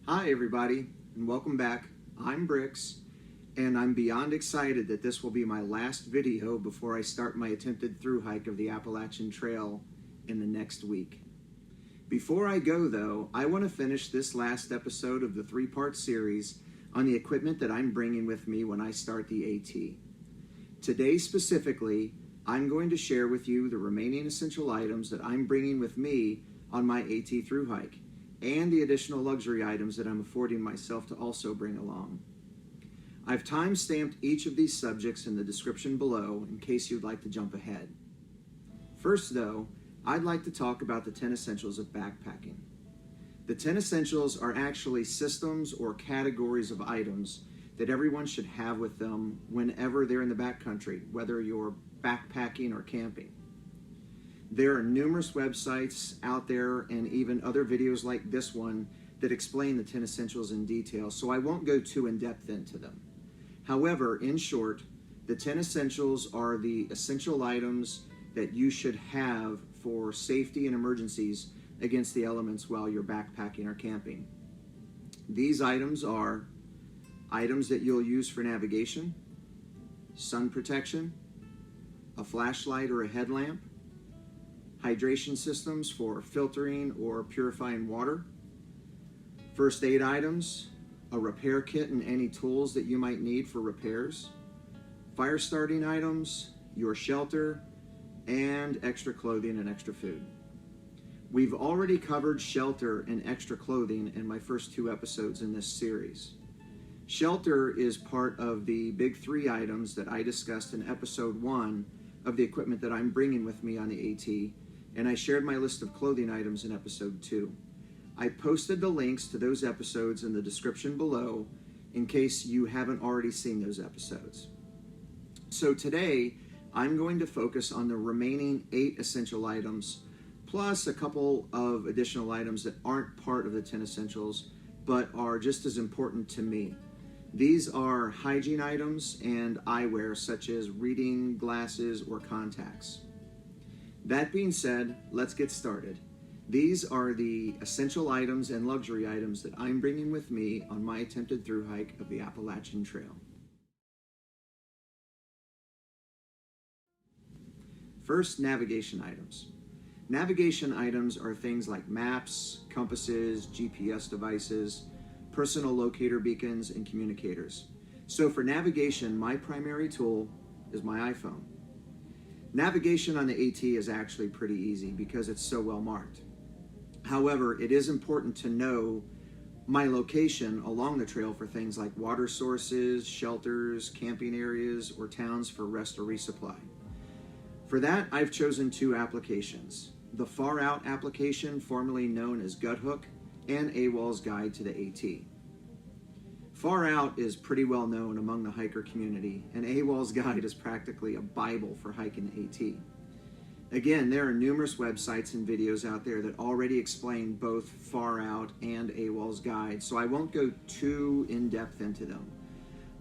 Hi everybody, and welcome back. I'm Bricks, and I'm beyond excited that this will be my last video before I start my attempted thru hike of the Appalachian Trail in the next week. Before I go though, I want to finish this last episode of the three-part series on the equipment that I'm bringing with me when I start the AT. Today specifically, I'm going to share with you the remaining essential items that I'm bringing with me on my AT thru hike, and the additional luxury items that I'm affording myself to also bring along. I've time-stamped each of these subjects in the description below in case you'd like to jump ahead. First though, I'd like to talk about the 10 essentials of backpacking. The 10 essentials are actually systems or categories of items that everyone should have with them whenever they're in the backcountry, whether you're backpacking or camping. There are numerous websites out there and even other videos like this one that explain the 10 essentials in detail, so I won't go too in-depth into them. However, in short, the 10 essentials are the essential items that you should have for safety and emergencies against the elements while you're backpacking or camping. These items are items that you'll use for navigation, sun protection, a flashlight or a headlamp, hydration systems for filtering or purifying water, first aid items, a repair kit and any tools that you might need for repairs, fire starting items, your shelter, and extra clothing and extra food. We've already covered shelter and extra clothing in my first 2 episodes in this series. Shelter is part of the big 3 items that I discussed in episode 1 of the equipment that I'm bringing with me on the AT, and I shared my list of clothing items in episode 2. I posted the links to those episodes in the description below in case you haven't already seen those episodes. So today, I'm going to focus on the remaining 8 essential items, plus a couple of additional items that aren't part of the 10 essentials, but are just as important to me. These are hygiene items and eyewear, such as reading glasses or contacts. That being said, let's get started. These are the essential items and luxury items that I'm bringing with me on my attempted thru hike of the Appalachian Trail. First, navigation items. Navigation items are things like maps, compasses, GPS devices, personal locator beacons, and communicators. So for navigation, my primary tool is my iPhone. Navigation on the AT is actually pretty easy because it's so well marked. However, it is important to know my location along the trail for things like water sources, shelters, camping areas, or towns for rest or resupply. For that, I've chosen 2 applications: the Far Out application, formerly known as Guthook, and AWOL's Guide to the AT. Far Out is pretty well known among the hiker community, and AWOL's Guide is practically a Bible for hiking the AT. Again, there are numerous websites and videos out there that already explain both Far Out and AWOL's Guide, so I won't go too in-depth into them.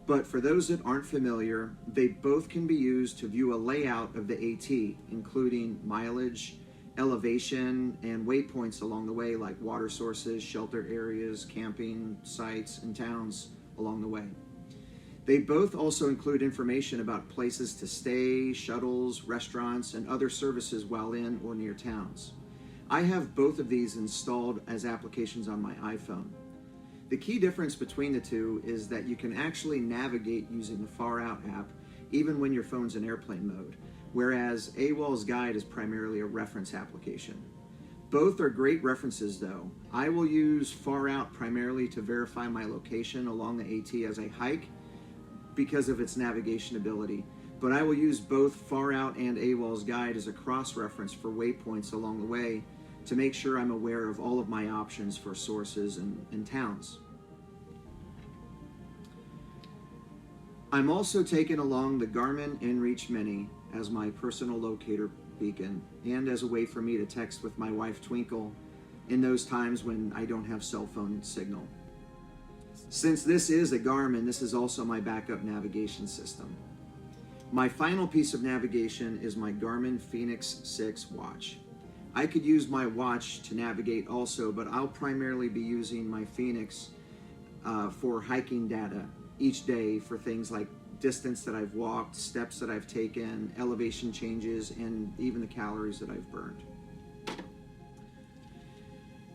But for those that aren't familiar, they both can be used to view a layout of the AT, including mileage, elevation, and waypoints along the way, like water sources, shelter areas, camping sites, and towns along the way. They both also include information about places to stay, shuttles, restaurants, and other services while in or near towns. I have both of these installed as applications on my iPhone. The key difference between the 2 is that you can actually navigate using the Far Out app even when your phone's in airplane mode, whereas AWOL's Guide is primarily a reference application. Both are great references though. I will use Far Out primarily to verify my location along the AT as I hike because of its navigation ability, but I will use both Far Out and AWOL's Guide as a cross-reference for waypoints along the way to make sure I'm aware of all of my options for sources and towns. I'm also taking along the Garmin InReach Mini as my personal locator beacon and as a way for me to text with my wife Twinkle in those times when I don't have cell phone signal. Since this is a Garmin, this is also my backup navigation system. My final piece of navigation is my Garmin Fenix 6 watch. I could use my watch to navigate also, but I'll primarily be using my Fenix for hiking data each day for things like distance that I've walked, steps that I've taken, elevation changes, and even the calories that I've burned.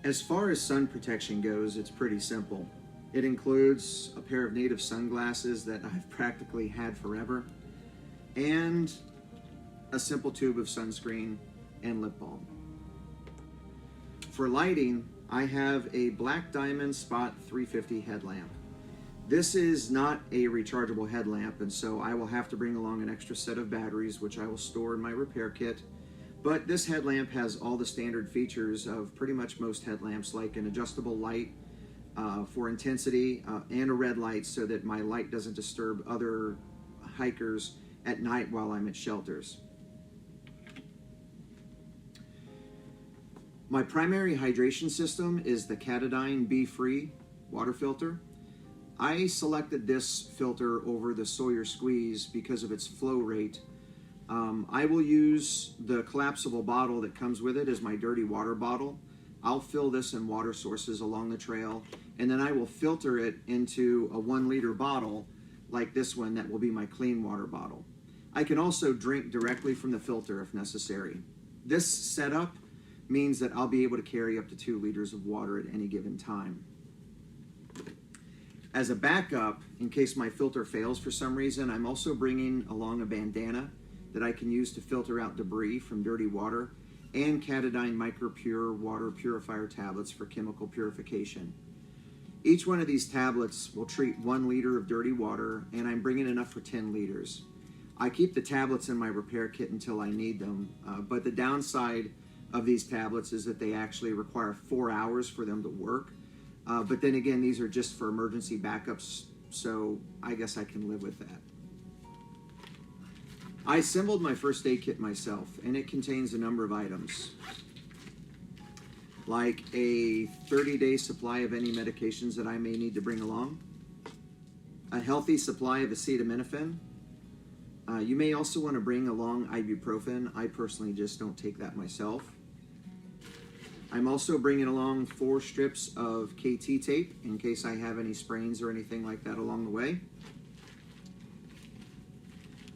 As far as sun protection goes, it's pretty simple. It includes a pair of native sunglasses that I've practically had forever, and a simple tube of sunscreen and lip balm. For lighting, I have a Black Diamond Spot 350 headlamp. This is not a rechargeable headlamp, and so I will have to bring along an extra set of batteries, which I will store in my repair kit. But this headlamp has all the standard features of pretty much most headlamps, like an adjustable light for intensity and a red light so that my light doesn't disturb other hikers at night while I'm at shelters. My primary hydration system is the Katadyn Be-Free water filter. I selected this filter over the Sawyer Squeeze because of its flow rate. I will use the collapsible bottle that comes with it as my dirty water bottle. I'll fill this in water sources along the trail, and then I will filter it into a 1 liter bottle like this one that will be my clean water bottle. I can also drink directly from the filter if necessary. This setup means that I'll be able to carry up to 2 liters of water at any given time. As a backup, in case my filter fails for some reason, I'm also bringing along a bandana that I can use to filter out debris from dirty water, and Katadyn MicroPure water purifier tablets for chemical purification. Each one of these tablets will treat 1 liter of dirty water, and I'm bringing enough for 10 liters. I keep the tablets in my repair kit until I need them, but the downside of these tablets is that they actually require 4 hours for them to work. But then again, these are just for emergency backups, so I guess I can live with that. I assembled my first aid kit myself, and it contains a number of items, like a 30-day supply of any medications that I may need to bring along, a healthy supply of acetaminophen. You may also want to bring along ibuprofen. I personally just don't take that myself. I'm also bringing along 4 strips of KT tape in case I have any sprains or anything like that along the way.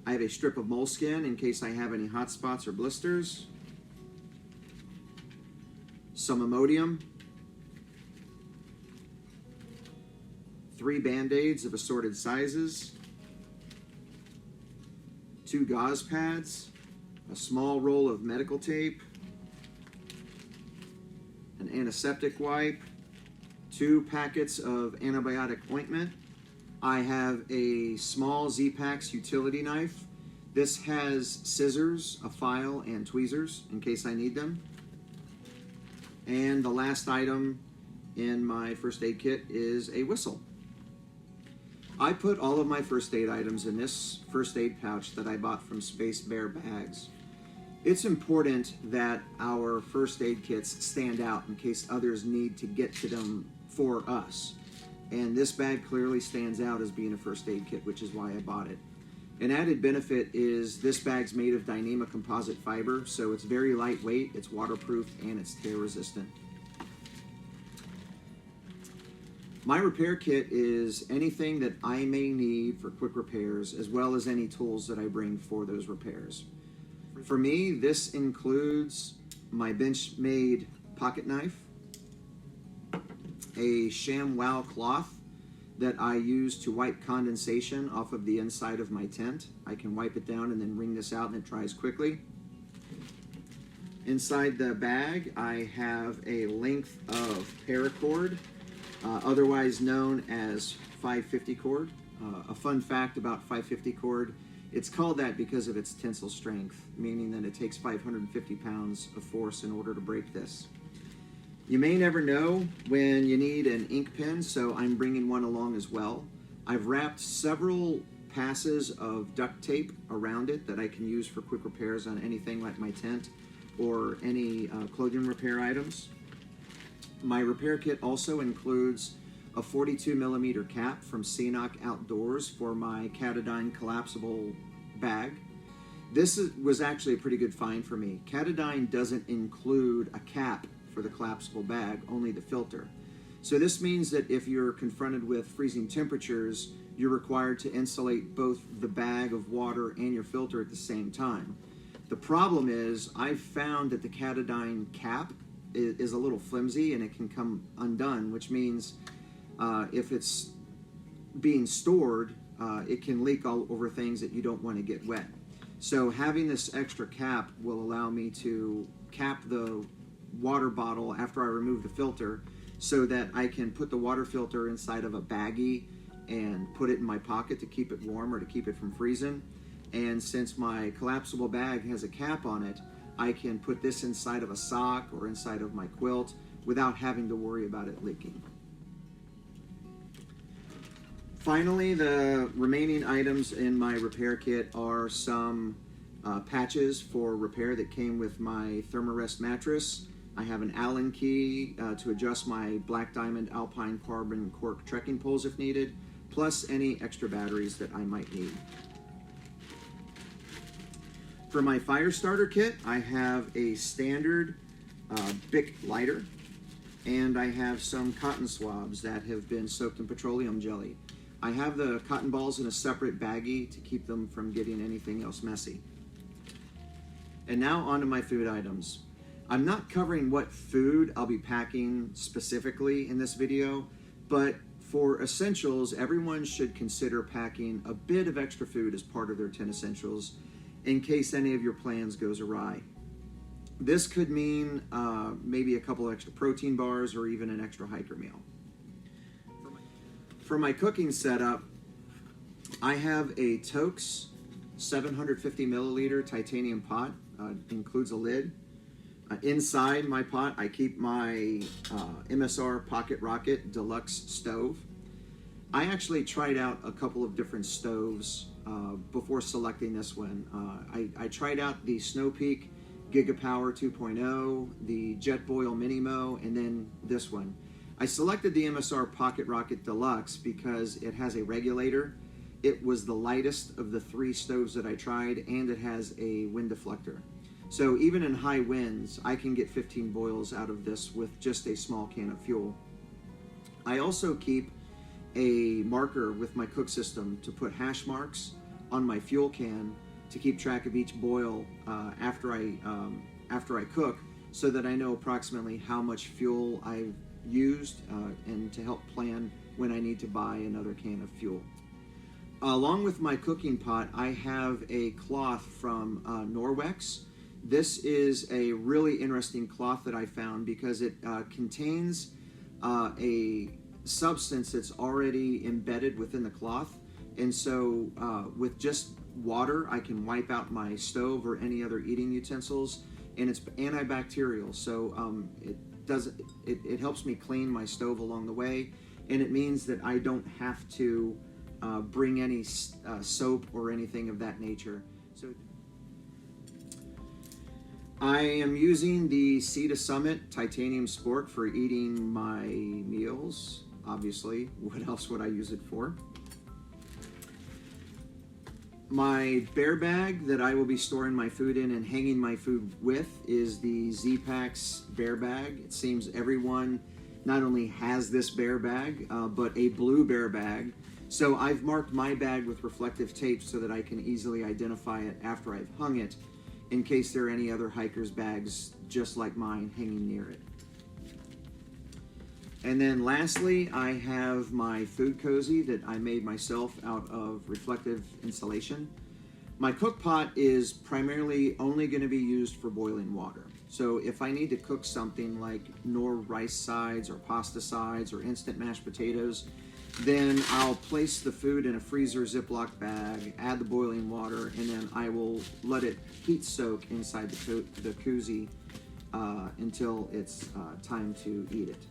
I have a strip of moleskin in case I have any hot spots or blisters. Some Imodium. 3 Band-Aids of assorted sizes. 2 gauze pads. A small roll of medical tape. An antiseptic wipe. 2 packets of antibiotic ointment. I have a small Z-Pax utility knife. This has scissors, a file, and tweezers in case I need them. And the last item in my first aid kit is a whistle. I put all of my first aid items in this first aid pouch that I bought from Space Bear Bags. It's important that our first aid kits stand out in case others need to get to them for us. And this bag clearly stands out as being a first aid kit, which is why I bought it. An added benefit is this bag's made of Dyneema composite fiber, so it's very lightweight, it's waterproof, and it's tear resistant. My repair kit is anything that I may need for quick repairs, as well as any tools that I bring for those repairs. For me, this includes my bench-made pocket knife, a ShamWow cloth that I use to wipe condensation off of the inside of my tent. I can wipe it down and then wring this out and it dries quickly. Inside the bag, I have a length of paracord, otherwise known as 550 cord. A fun fact about 550 cord, it's called that because of its tensile strength, meaning that it takes 550 pounds of force in order to break this. You may never know when you need an ink pen, so I'm bringing one along as well. I've wrapped several passes of duct tape around it that I can use for quick repairs on anything like my tent or any clothing repair items. My repair kit also includes a 42mm cap from Ceanoc Outdoors for my Katadyn collapsible bag. This was actually a pretty good find for me. Katadyn doesn't include a cap for the collapsible bag, only the filter. So this means that if you're confronted with freezing temperatures, you're required to insulate both the bag of water and your filter at the same time. The problem is I've found that the Katadyn cap is a little flimsy and it can come undone, which means if it's being stored, it can leak all over things that you don't want to get wet. So having this extra cap will allow me to cap the water bottle after I remove the filter so that I can put the water filter inside of a baggie and put it in my pocket to keep it warm or to keep it from freezing. And since my collapsible bag has a cap on it, I can put this inside of a sock or inside of my quilt without having to worry about it leaking. Finally, the remaining items in my repair kit are some patches for repair that came with my Thermarest mattress. I have an Allen key to adjust my Black Diamond Alpine Carbon Cork trekking poles if needed, plus any extra batteries that I might need. For my fire starter kit, I have a standard Bic lighter, and I have some cotton swabs that have been soaked in petroleum jelly. I have the cotton balls in a separate baggie to keep them from getting anything else messy. And now onto my food items. I'm not covering what food I'll be packing specifically in this video, but for essentials, everyone should consider packing a bit of extra food as part of their 10 essentials in case any of your plans goes awry. This could mean maybe a couple extra protein bars or even an extra hiker meal. For my cooking setup, I have a Toaks 750 milliliter titanium pot, includes a lid. Inside my pot, I keep my MSR Pocket Rocket Deluxe stove. I actually tried out a couple of different stoves before selecting this one. I tried out the Snow Peak Gigapower 2.0, the Jetboil Minimo, and then this one. I selected the MSR Pocket Rocket Deluxe because it has a regulator. It was the lightest of the 3 stoves that I tried, and it has a wind deflector. So even in high winds, I can get 15 boils out of this with just a small can of fuel. I also keep a marker with my cook system to put hash marks on my fuel can to keep track of each boil after I cook, so that I know approximately how much fuel I've used and to help plan when I need to buy another can of fuel. Along with my cooking pot, I have a cloth from Norwex. This is a really interesting cloth that I found because it contains a substance that's already embedded within the cloth, and so with just water I can wipe out my stove or any other eating utensils, and it's antibacterial, so it helps me clean my stove along the way, and it means that I don't have to bring any soap or anything of that nature. So I am using the Sea to Summit Titanium Sport for eating my meals. Obviously, what else would I use it for? My bear bag that I will be storing my food in and hanging my food with is the Z-Packs bear bag. It seems everyone not only has this bear bag, but a blue bear bag. So I've marked my bag with reflective tape so that I can easily identify it after I've hung it, in case there are any other hikers' bags just like mine hanging near it. And then lastly, I have my food cozy that I made myself out of reflective insulation. My cook pot is primarily only going to be used for boiling water. So if I need to cook something like Knorr rice sides or pasta sides or instant mashed potatoes, then I'll place the food in a freezer Ziploc bag, add the boiling water, and then I will let it heat soak inside the koozie until it's time to eat it.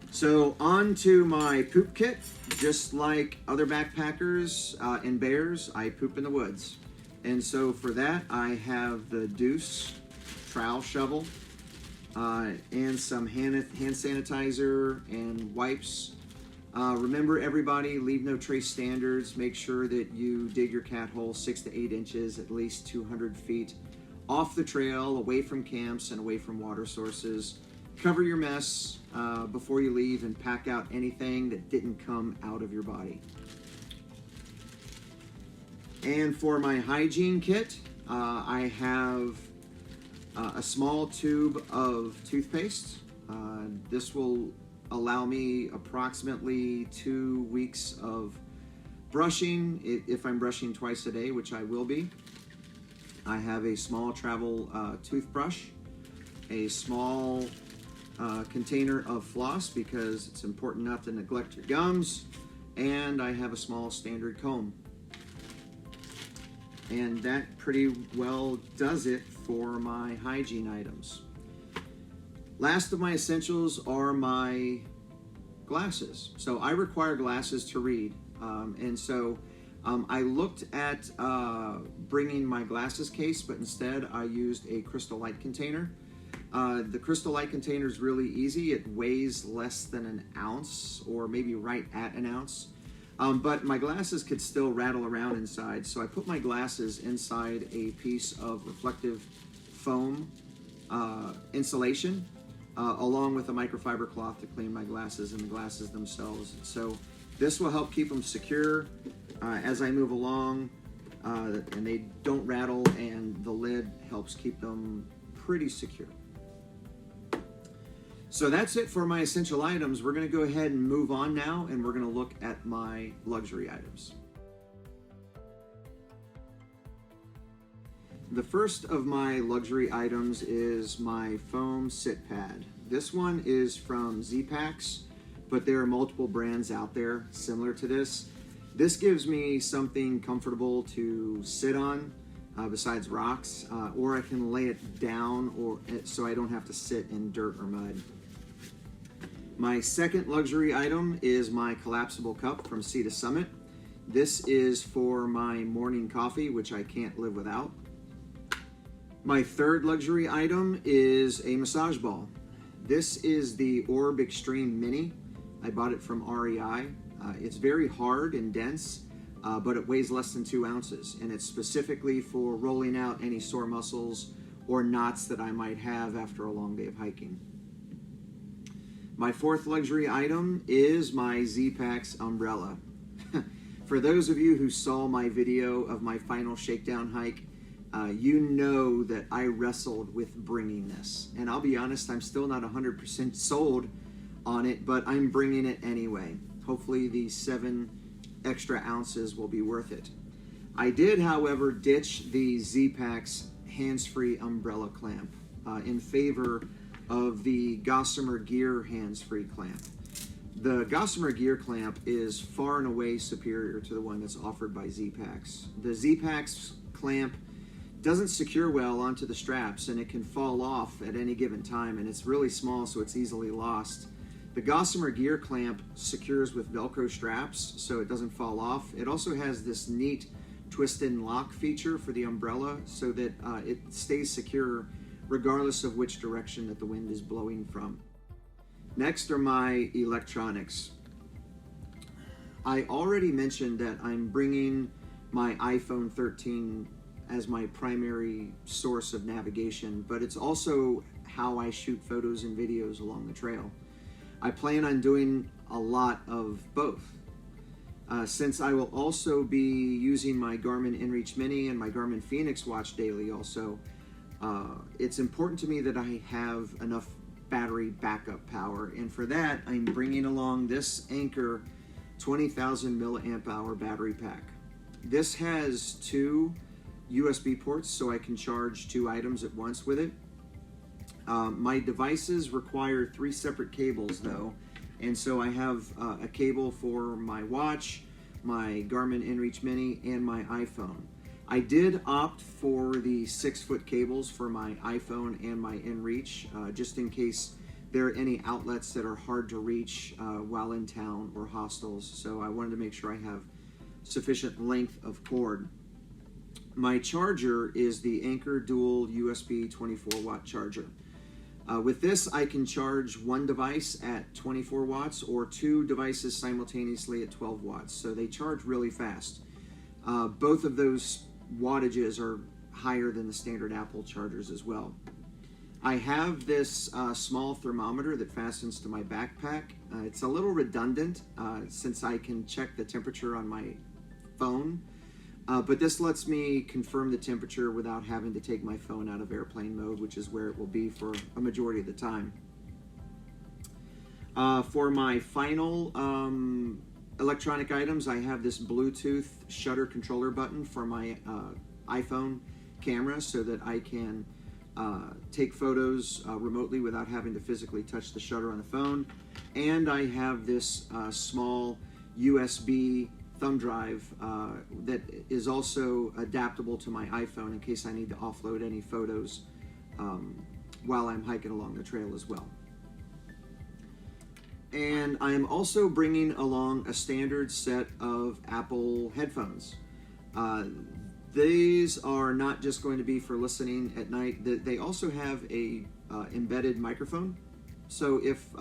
So on to my poop kit. Just like other backpackers and bears, I poop in the woods. And so for that, I have the Deuce trowel shovel and some hand sanitizer and wipes. Remember, everybody, leave no trace standards. Make sure that you dig your cat hole 6 to 8 inches, at least 200 feet off the trail, away from camps and away from water sources. Cover your mess before you leave and pack out anything that didn't come out of your body. And for my hygiene kit, I have a small tube of toothpaste. This will allow me approximately 2 weeks of brushing, if I'm brushing twice a day, which I will be. I have a small travel toothbrush, a small container of floss because it's important not to neglect your gums, and I have a small standard comb. And that pretty well does it for my hygiene items. Last of my essentials are my glasses. So I require glasses to read, and so I looked at bringing my glasses case, but instead I used a crystal light container. The crystal light container is really easy. It weighs less than an ounce, or maybe right at an ounce. But my glasses could still rattle around inside, so I put my glasses inside a piece of reflective foam insulation, along with a microfiber cloth to clean my glasses and the glasses themselves. So this will help keep them secure as I move along, and they don't rattle, and the lid helps keep them pretty secure. So that's it for my essential items. We're going to go ahead and move on now, and we're going to look at my luxury items. The first of my luxury items is my foam sit pad. This one is from Z-Packs, but there are multiple brands out there similar to this. This gives me something comfortable to sit on besides rocks, or I can lay it down so I don't have to sit in dirt or mud. My second luxury item is my collapsible cup from Sea to Summit. This is for my morning coffee, which I can't live without. My third luxury item is a massage ball. This is the Orb Extreme Mini. I bought it from REI. It's very hard and dense, but it weighs less than 2 ounces, and it's specifically for rolling out any sore muscles or knots that I might have after a long day of hiking. My fourth luxury item is my Z-Packs umbrella. For those of you who saw my video of my final shakedown hike, you know that I wrestled with bringing this. And I'll be honest, I'm still not 100% sold on it, but I'm bringing it anyway. Hopefully these 7 extra ounces will be worth it. I did, however, ditch the Z-Packs hands-free umbrella clamp in favor of the Gossamer Gear hands-free clamp. The Gossamer Gear clamp is far and away superior to the one that's offered by Z-Packs. The Z-Packs clamp doesn't secure well onto the straps, and it can fall off at any given time, and it's really small, so it's easily lost. The Gossamer Gear clamp secures with Velcro straps, so it doesn't fall off. It also has this neat twist and lock feature for the umbrella, so that it stays secure regardless of which direction that the wind is blowing from. Next are my electronics. I already mentioned that I'm bringing my iPhone 13 as my primary source of navigation, but it's also how I shoot photos and videos along the trail. I plan on doing a lot of both. Since I will also be using my Garmin inReach Mini and my Garmin Fenix watch daily also, it's important to me that I have enough battery backup power, and for that I'm bringing along this Anker 20,000 milliamp hour battery pack. This has 2 USB ports, so I can charge 2 items at once with it. My devices require 3 separate cables though, and so I have a cable for my watch, my Garmin inReach Mini, and my iPhone. I did opt for the 6-foot cables for my iPhone and my inReach, just in case there are any outlets that are hard to reach while in town or hostels, so I wanted to make sure I have sufficient length of cord. My charger is the Anker dual USB 24-watt charger. With this, I can charge 1 device at 24 watts or 2 devices simultaneously at 12 watts, so they charge really fast. Both of those wattages are higher than the standard Apple chargers as well. I have this small thermometer that fastens to my backpack. It's a little redundant since I can check the temperature on my phone, but this lets me confirm the temperature without having to take my phone out of airplane mode, which is where it will be for a majority of the time. For my final electronic items, I have this Bluetooth shutter controller button for my iPhone camera so that I can take photos remotely without having to physically touch the shutter on the phone. And I have this small USB thumb drive that is also adaptable to my iPhone in case I need to offload any photos while I'm hiking along the trail as well. And I am also bringing along a standard set of Apple headphones. These are not just going to be for listening at night. They also have a embedded microphone. So if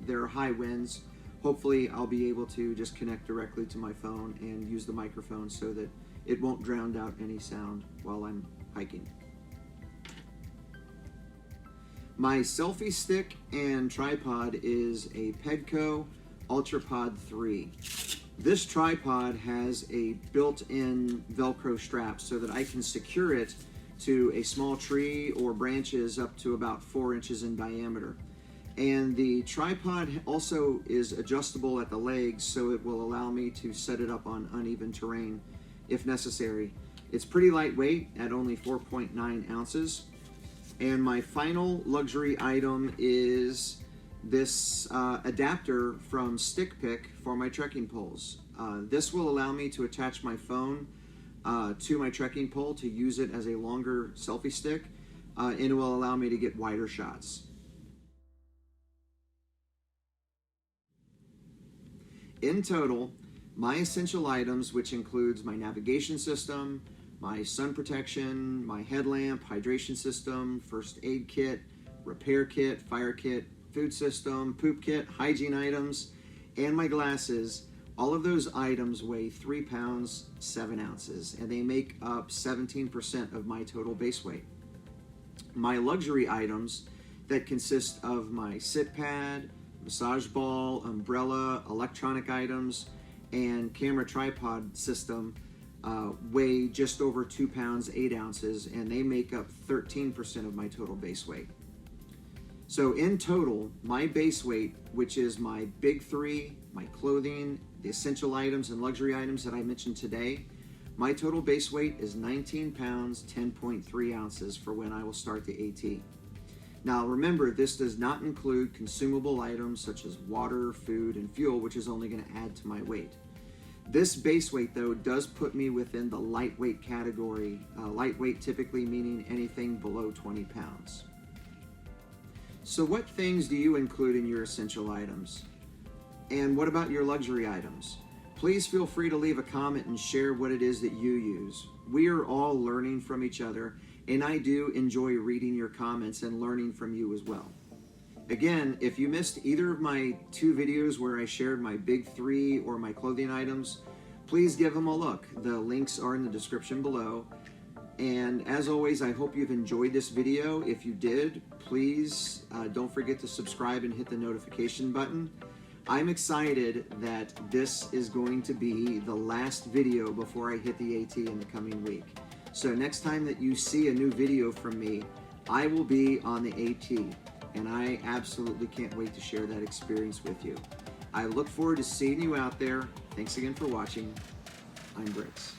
there are high winds, hopefully I'll be able to just connect directly to my phone and use the microphone so that it won't drown out any sound while I'm hiking. My selfie stick and tripod is a Pedco UltraPod 3. This tripod has a built-in Velcro strap so that I can secure it to a small tree or branches up to about 4 inches in diameter. And the tripod also is adjustable at the legs, so it will allow me to set it up on uneven terrain if necessary. It's pretty lightweight at only 4.9 ounces. And my final luxury item is this adapter from StickPick for my trekking poles. This will allow me to attach my phone to my trekking pole to use it as a longer selfie stick, and it will allow me to get wider shots. In total, my essential items, which includes my navigation system, my sun protection, my headlamp, hydration system, first aid kit, repair kit, fire kit, food system, poop kit, hygiene items, and my glasses, all of those items weigh 3 pounds, 7 ounces, and they make up 17% of my total base weight. My luxury items that consist of my sit pad, massage ball, umbrella, electronic items, and camera tripod system weigh just over 2 pounds, 8 ounces, and they make up 13% of my total base weight. So in total, my base weight, which is my big three, my clothing, the essential items and luxury items that I mentioned today, my total base weight is 19 pounds, 10.3 ounces for when I will start the AT. Now remember, this does not include consumable items such as water, food, and fuel, which is only going to add to my weight. This base weight, though, does put me within the lightweight category. Lightweight typically meaning anything below 20 pounds. So what things do you include in your essential items? And what about your luxury items? Please feel free to leave a comment and share what it is that you use. We are all learning from each other, and I do enjoy reading your comments and learning from you as well. Again, if you missed either of my 2 videos where I shared my big 3 or my clothing items, please give them a look. The links are in the description below. And as always, I hope you've enjoyed this video. If you did, please don't forget to subscribe and hit the notification button. I'm excited that this is going to be the last video before I hit the AT in the coming week. So next time that you see a new video from me, I will be on the AT. And I absolutely can't wait to share that experience with you. I look forward to seeing you out there. Thanks again for watching. I'm Bricks.